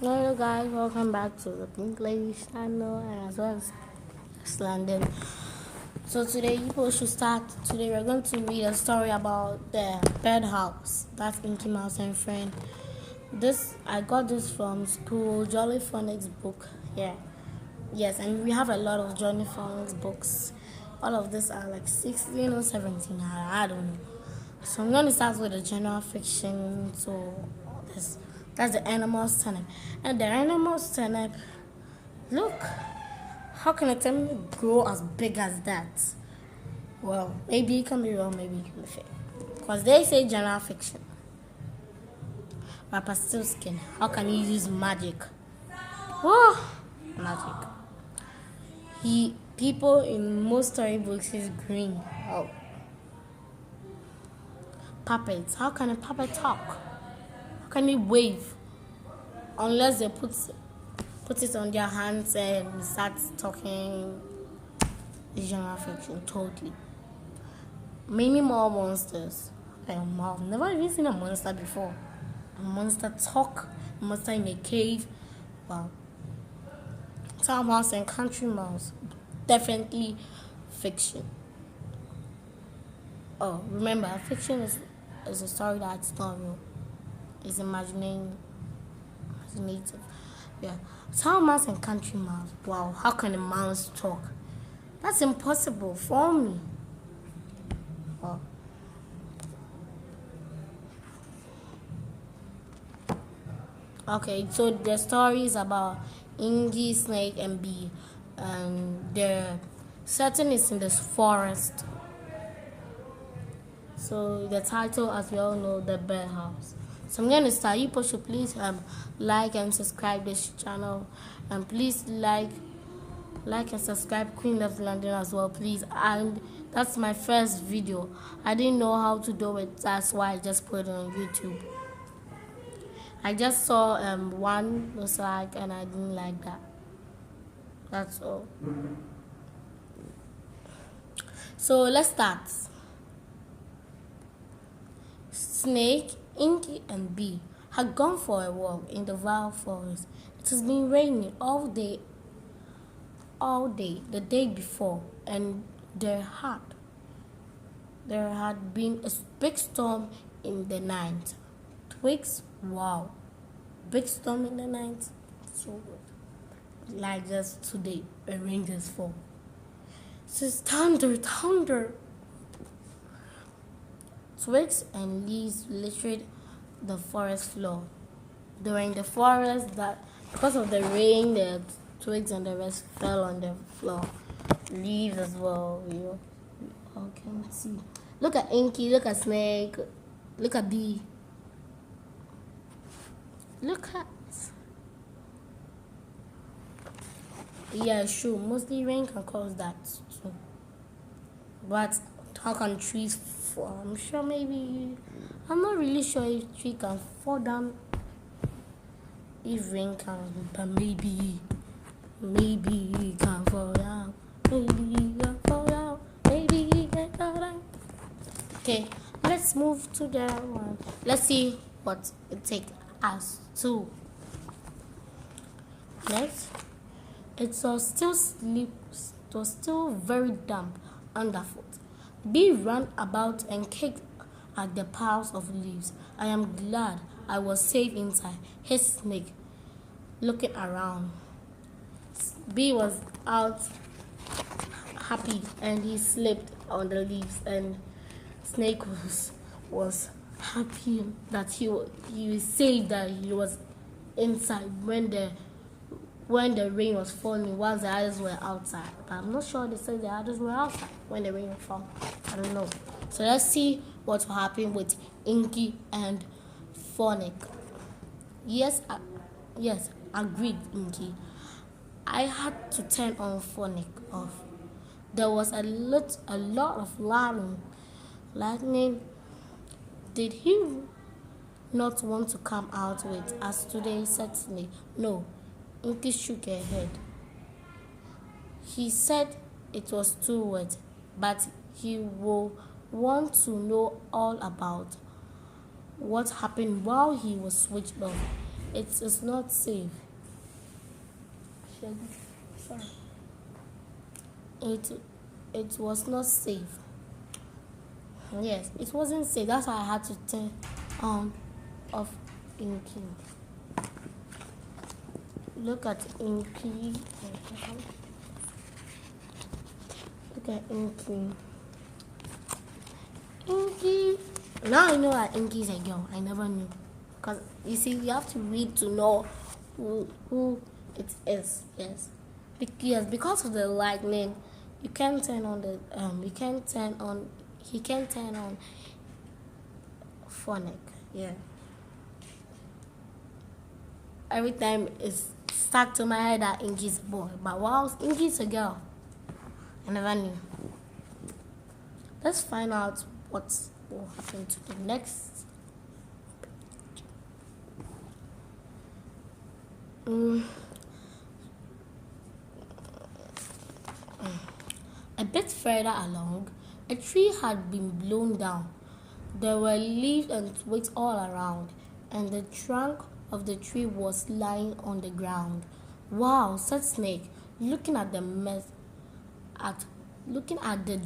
Hello guys, welcome back to the Pink Lady channel and as well as London. So today people should start. Today we're going to read a story about the birdhouse. That's Inky Mouse and Friend. I got this from school, Jolly Phonics book. Yeah. Yes, and we have a lot of Johnny Phonics books. All of these are like 16 or 17. I don't know. So I'm going to start with the general fiction. So this that's the animals turnip. And the animals turnip, look, how can a turnip grow as big as that? Well, maybe it can be wrong, maybe it can be fake. Because they say general fiction. Rapper still skin. How can you use magic? Oh, magic. People in most storybooks is green. Oh. Puppets. How can a puppet talk? How can he wave? Unless they put it on their hands and start talking. Genre fiction, totally. Many more monsters. I've never even seen a monster before. A monster talk, a monster in a cave. Wow. Town Mouse and Country Mouse, definitely fiction. Oh, remember, fiction is a story that's not real. It's imaginative. Yeah. Town Mouse and Country Mouse. Wow, how can a mouse talk? That's impossible for me. Oh. Okay, so the story is about Inky, Snake, and Bee. And the setting is in this forest. So the title, as we all know, The Bird House. So I'm going to start. You people should please like and subscribe this channel. And please like and subscribe Queen Loves London as well, please. And that's my first video. I didn't know how to do it. That's why I just put it on YouTube. I just saw one was like, and I didn't like that. That's all. So let's start. Snake, Inky, and Bee had gone for a walk in the wild forest. It has been raining all day the day before, and there had been a big storm in the night. Twigs, wow, big storm in the night, so good. Like just today, a rain just fall. It says thunder. Twigs and leaves littered the forest floor. They were in the forest that because of the rain, the twigs and the rest fell on the floor. Leaves as well, all can see. Look at Inky, look at Snake, look at Bee. Look at. Yeah, sure, mostly rain can cause that too. But how can trees fall? I'm sure maybe. I'm not really sure if tree can fall down. If rain can, but maybe he can fall down. Maybe he can fall down. Maybe he can fall down. Okay, let's move to the one. Let's see what it takes us to. Next, it was still very damp underfoot. Bee ran about and kicked at the piles of leaves. I am glad I was safe inside, hissed Snake, looking around. Bee was out happy and he slipped on the leaves, and Snake was happy that he was safe, that he was inside when the rain was falling, whilst the others were outside. But I'm not sure they said the others were outside when the rain was falling. I don't know. So let's see what will happen with Inky and Phonic. Yes, agreed, Inky. I had to turn on Phonic off. There was a lot of lightning. Did he not want to come out with us today? Certainly no. Inky shook her head. He said it was too wet, but he will want to know all about what happened while he was switched off. It is not safe. Sorry. It was not safe. Yes, it wasn't safe. That's why I had to turn on off Inky. Look at Inky. Look at Inky. Inky. Now I know that Inky is a girl. I never knew. Because you see, you have to read to know who it is. Yes. Because of the lightning, you can't turn on the he can't turn on phonic. Yeah. Every time it's stuck to my head that Inky's a boy. But wow, Inky's a girl. I never knew. Let's find out what will happen to the next. A bit further along, a tree had been blown down. There were leaves and twigs all around, and the trunk of the tree was lying on the ground. Wow, said Snake, looking at the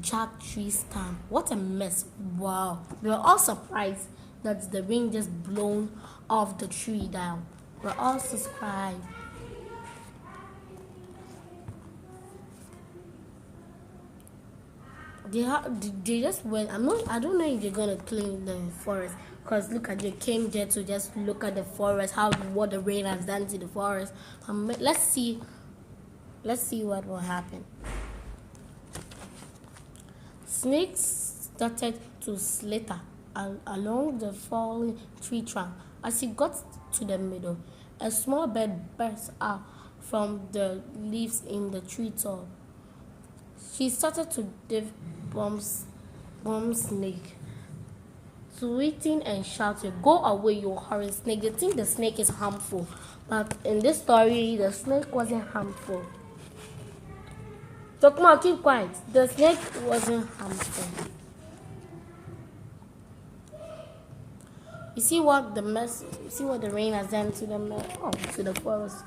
jack tree stand. What a mess. Wow. We were all surprised that the wind just blown off the tree down. We were all surprised. They just went. I don't know if they're gonna clean the forest. Cause look at, they came there to just look at the forest, what the rain has done to the forest. Let's see what will happen. Snakes started to slither along the fallen tree trunk. As he got to the middle, a small bird burst out from the leaves in the tree top. She started to give Bomb Snake, tweeting and shouting, "Go away, you horrid snake!" They think the snake is harmful, but in this story, the snake wasn't harmful. So come on, keep quiet. The snake wasn't harmful. You see what the rain has done to to the forest,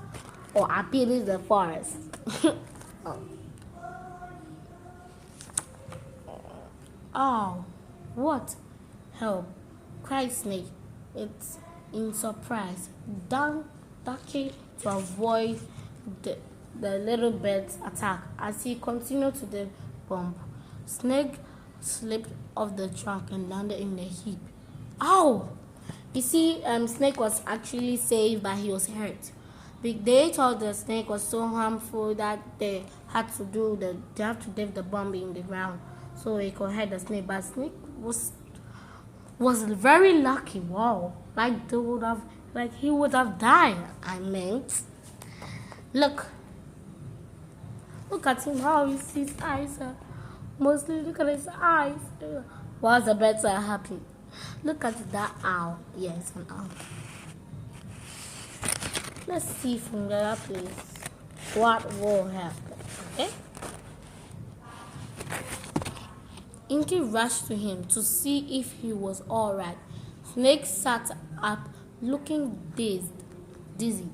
or appealing the forest. Oh, what? Help! Cried Snake. It's in surprise, ducking to avoid the little bird's attack. As he continued to the bomb, Snake slipped off the trunk and landed in the heap. Ow! You see, Snake was actually saved, but he was hurt. They thought the snake was so harmful that they had to dip the bomb in the ground so he could hurt the snake. But Snake was very lucky. Wow! He would have died. I meant, look at him. How his eyes are mostly. Look at his eyes. Was the birds are happy. Look at that owl. Yes, an owl. Let's see from the other place what will happen. Okay. Inky rushed to him to see if he was all right. Snake sat up, looking dizzy,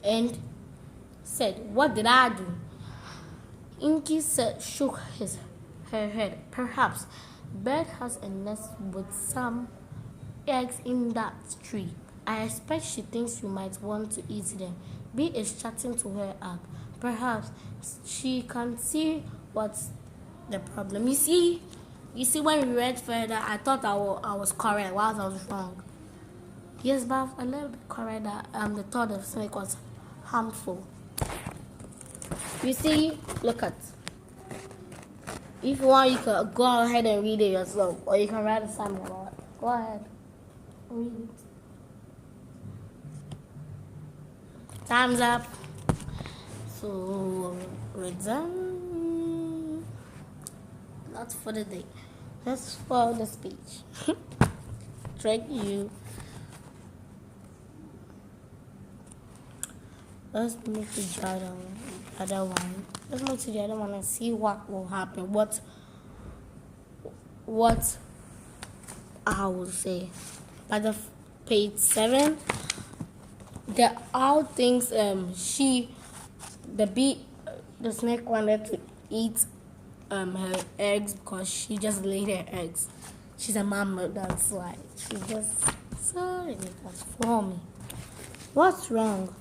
and said, "What did I do?" Inky shook her head. "Perhaps bird has a nest with some eggs in that tree. I expect she thinks you might want to eat them." Bee is chatting to her up. Perhaps she can see what's the problem. You see, when we read further, I thought I was correct whilst I was wrong. Yes, but a little bit correct that the thought of snake was harmful. You see, look at. If you want, you can go ahead and read it yourself, or you can write a summary about it. Go ahead, read it. Time's up. So we're done. Not for the day. That's for the speech. Trick you. Let's move to the other one. Let's move to the other one and see what will happen. What I will say. By the page 7. The owl thinks the bee, the snake wanted to eat her eggs because she just laid her eggs. She's a mama, that's why. She just sorry that's for me. What's wrong?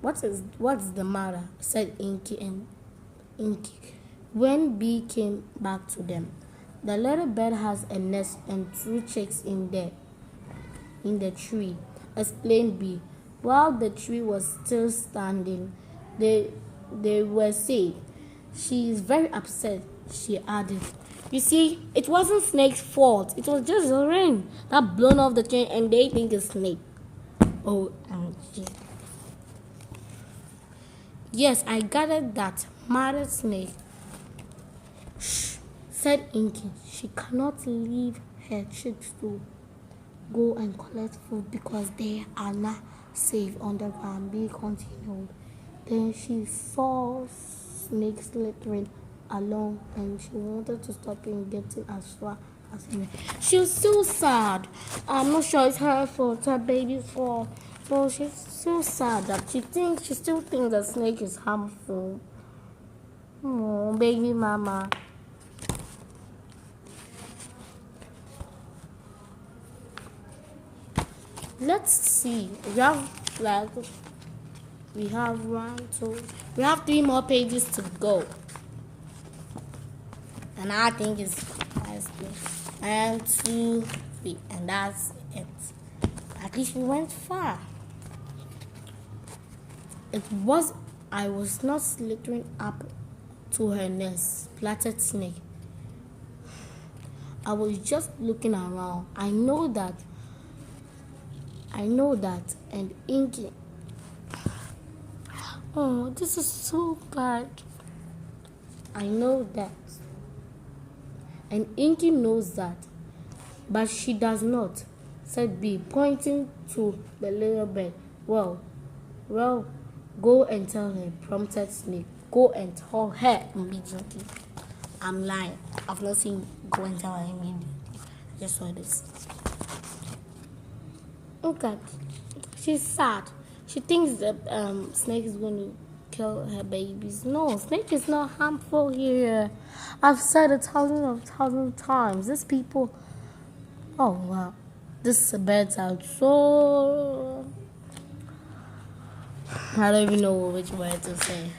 What's the matter? Said Inky. When Bee came back to them. The little bird has a nest and two chicks in the tree, explained Bee. While the tree was still standing, they were saved. She is very upset, she added. You see, it wasn't Snake's fault. It was just the rain that blown off the tree and they think it's Snake. OMG. Yes, I gathered that. Mother Snake. Shh, said Inky. She cannot leave her chicks to go and collect food because they are not safe on the ground. Bee continued. Then she saw Snake slithering along and she wanted to stop him getting as far as he went. She was so sad. I'm not sure it's her fault, her baby's fault. So she's so sad that she still thinks the snake is harmful. Oh, baby mama. Let's see. We have 3 more pages to go. And I think it's 1, 2, 3, and that's it. At least we went far. I was not slithering up to her nest, splattered Snake. I was just looking around. I know that, and Inky. Oh, this is so bad. I know that. And Inky knows that. But she does not, said Bee, pointing to the little bird. Well, go and tell her, prompted Snake. Go and tell her immediately. I'm lying. I've not seen go and tell her immediately. I just saw this. Okay. She's sad. She thinks that Snake is going to kill her babies. No, Snake is not harmful here. I've said it thousands of times. These people, oh wow, this birds out so. I don't even know which word to say.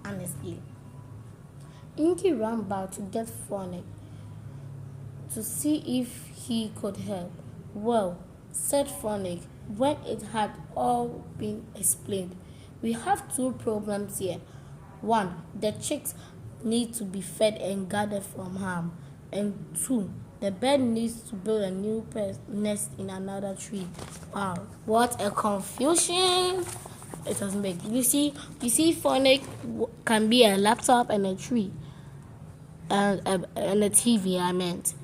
Honestly, Inky ran back to get Phonic to see if he could help. Well, said Phonic, when it had all been explained, we have 2 problems here. 1, the chicks need to be fed and guarded from harm. And 2, the bird needs to build a new nest in another tree. Wow, what a confusion! It doesn't make. You see, Phonic can be a laptop and a tree, and a TV. I meant,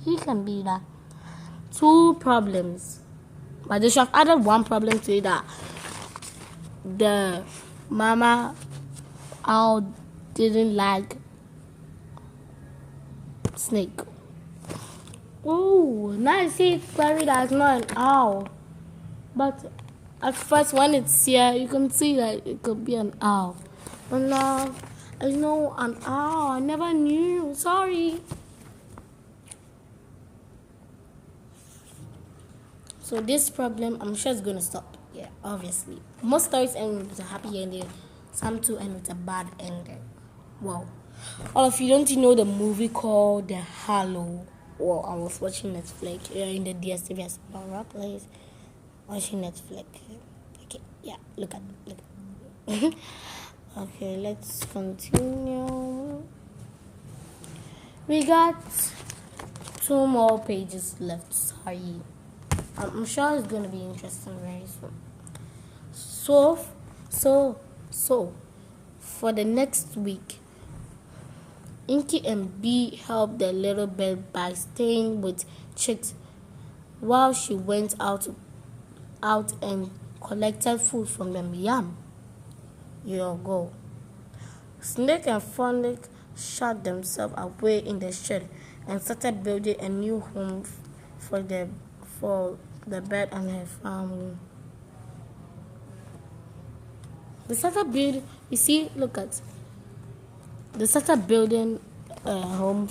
he can be that. 2 problems, but they should have added 1 problem to it, that the mama owl didn't like Snake. Oh, now I see it's clearly that it's not an owl. But at first, when it's here, you can see that it could be an owl. But now, it's no an owl. I never knew. Sorry. So this problem, I'm sure it's going to stop. Yeah, obviously. Most stories end with a happy ending. Some too end with a bad ending. Wow. All of you, don't you know the movie called The Hollow? Well, I was watching Netflix in the DSTV Explorer place. Watching Netflix. Okay, yeah, look at. Okay, let's continue. We got 2 more pages left. Sorry. I'm sure it's going to be interesting very soon. So, for the next week, Inky and Bee helped the little bird by staying with chicks while she went out and collected food from them. Yum. You go. Snake and Phonic shut themselves away in the shed and started building a new home for the bird and her family. They started building. You see, look at. They started building a home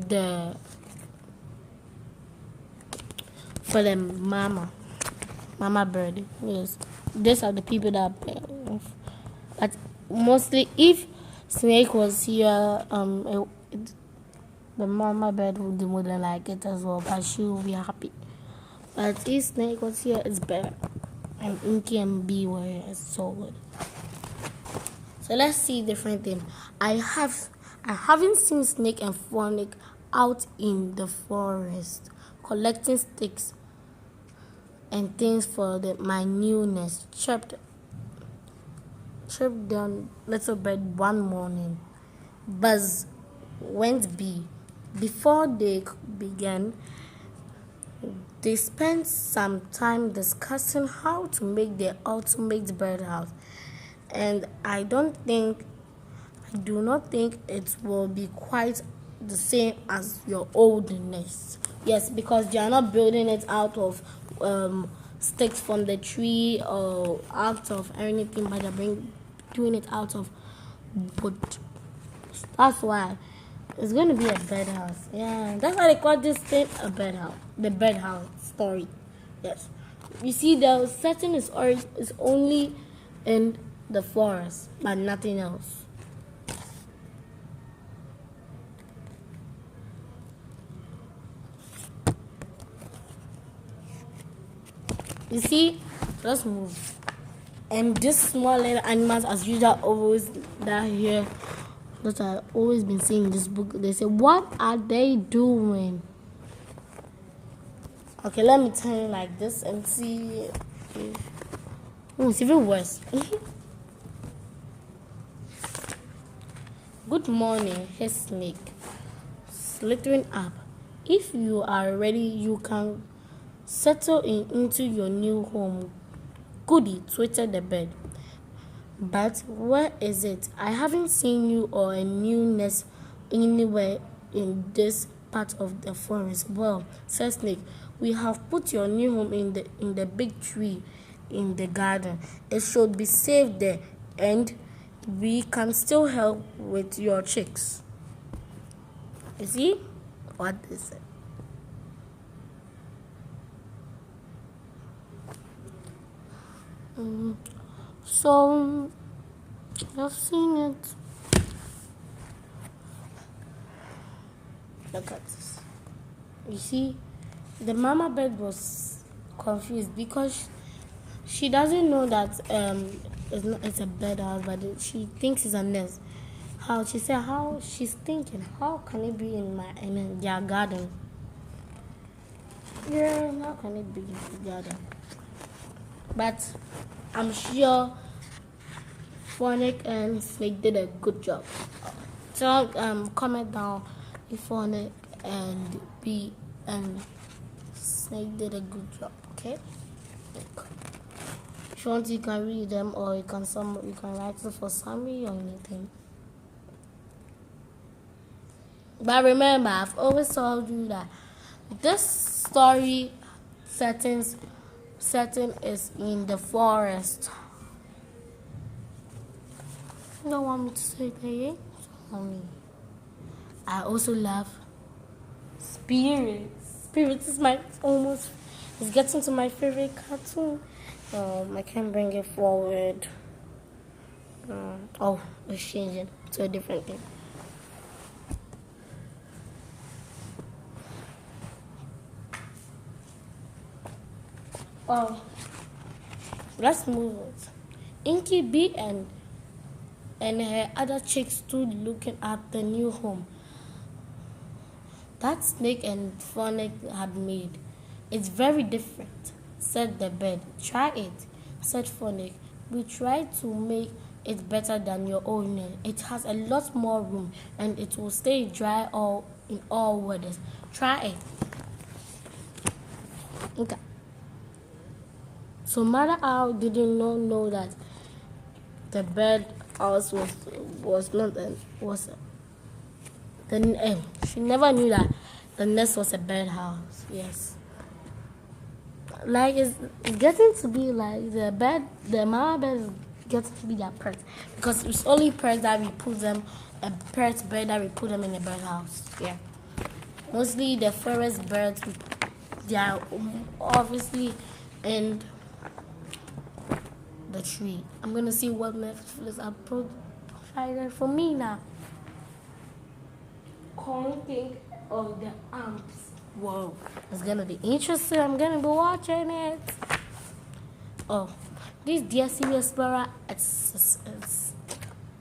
the for the mama bird. Yes, these are the people that but mostly if snake was here, the mama bird wouldn't like it as well, but she will be happy. But if snake was here, it's better. And Inky and B were so good. So let's see different thing. I haven't seen Snake and Phonic out in the forest collecting sticks and things for my new nest. Chirped down little bird one morning. Buzz went B. Before they began, they spent some time discussing how to make their ultimate birdhouse. And I do not think it will be quite the same as your old nest. Yes, because they are not building it out of sticks from the tree or out of anything, but they're doing it out of wood. That's why it's going to be a birdhouse. Yeah, that's why they call this thing a birdhouse. The birdhouse story. Yes, you see, the setting is only in the forest, but nothing else. You see, let's move. And these small little animals, as usual, always that here that I've always been seeing in this book. They say, "What are they doing?" Okay, let me turn like this and see. It's even worse. Good morning, hey Snake. Slithering up. If you are ready, you can settle into your new home. Goody, tweeted the bird. But where is it? I haven't seen you or a new nest anywhere in this part of the forest. Well, said Snake, we have put your new home in the big tree in the garden. It should be safe there, and we can still help with your chicks. You see what is it? So I've seen it. Look at this. You see, the mama bird was confused because she doesn't know that it's a birdhouse, but she thinks it's a nest. How she's thinking, how can it be in their garden? Yeah, how can it be in the garden? But I'm sure Phonic and Snake did a good job. So comment down if Phonic and B and Snake did a good job. Okay. If you want, you can read them, or you can write it for summary or anything. But remember, I've always told you that this story setting is in the forest. You don't want me to say it again? I also love Spirits. Spirits is it's getting to my favorite cartoon. I can't bring it forward. It's changing to a different thing. Let's move it. Inky B and her other chicks stood looking at the new home that Snake and Phonic had made. It's very different, said the bird. Try it, said Phonic. We tried to make it better than your own. It has a lot more room and it will stay dry in all weathers. Try it. Okay. So Mother Owl didn't know that the bird house was not was the end. She never knew that The nest was a birdhouse. Yes. Like it's getting to be like the mama bird is getting to be their pet because it's only pets that we put them a pet bird that we put them in a birdhouse. Yeah. Mostly the forest birds, they are obviously in the tree. I'm gonna see what Netflix provided for me now. Can't think of the ants. Whoa, it's gonna be interesting. I'm gonna be watching it. Oh, this Dear Siri Explorer it's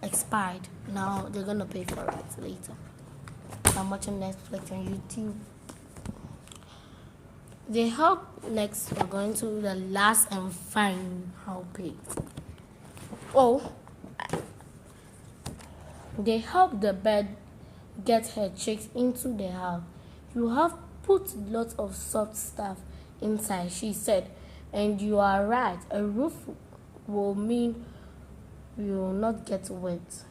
expired. Now they're gonna pay for it later. I'm watching Netflix on YouTube. They hope next we're going to the last and final page. Oh, they help the bird get her chicks into the house. You have put lots of soft stuff inside, she said, and you are right. A roof will mean you will not get wet.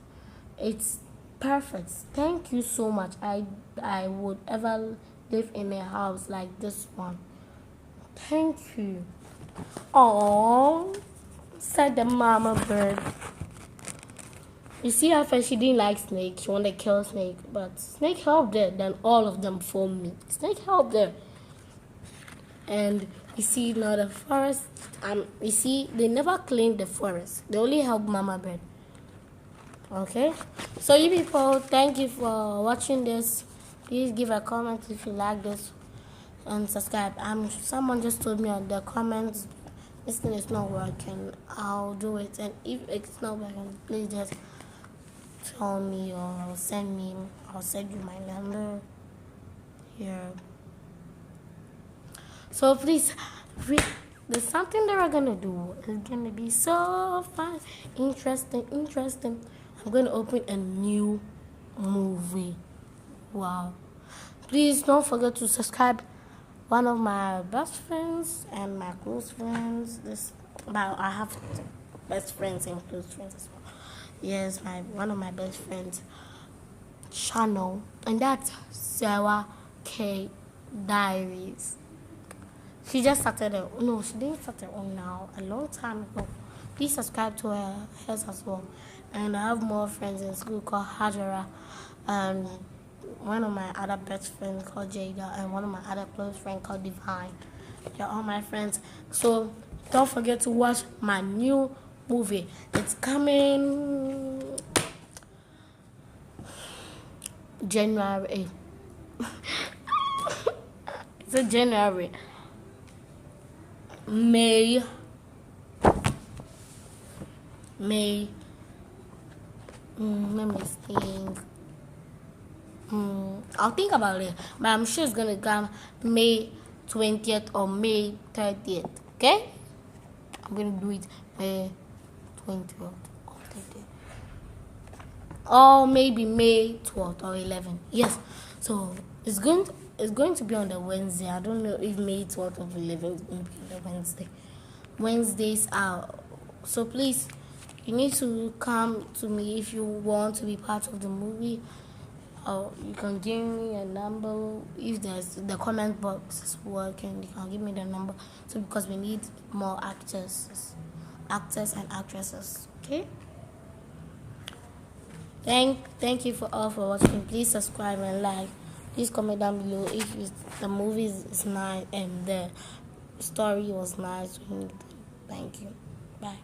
It's perfect. Thank you so much. I would ever live in a house like this one. Thank you. Oh, said the mama bird. You see how first she didn't like Snake. She wanted to kill Snake. But Snake helped her. Then all of them formed me. Snake helped her. And you see now the forest. You see, they never claimed the forest. They only helped Mama Bird. Okay? So you people, thank you for watching this. Please give a comment if you like this. And subscribe. Someone just told me on the comments, this thing is not working. I'll do it. And if it's not working, please just tell me or I'll send you my number here. So please, there's something that we're gonna do. It's gonna be so fun, interesting. I'm gonna open a new movie. Wow. Please don't forget to subscribe. One of my best friends and my close friends. I have best friends and close friends as well. Yes, one of my best friends channel, and that's Sarah K Diaries. She just started she didn't start her own now, a long time ago. Please subscribe to hers as well. And I have more friends in school called Hajara, and one of my other best friends called Jada, and one of my other close friends called Divine. They're all my friends. So don't forget to watch my new movie. It's coming January. It's a January. May. Let me think. I'll think about it, but I'm sure it's gonna come May 20th or May 30th. Okay? I'm gonna do it May 20th or 30th. Or maybe May 12th or 11th. Yes. So it's going to be on the Wednesday. I don't know if May 12th or 11th is going to be on the Wednesday. Wednesdays are. So please, you need to come to me if you want to be part of the movie. Or you can give me a number if the comment box is working. You can give me the number. So because we need more actors and actresses. Okay. Thank you for watching. Please subscribe and like. Please comment down below if the movie is nice and the story was nice. Thank you. Bye.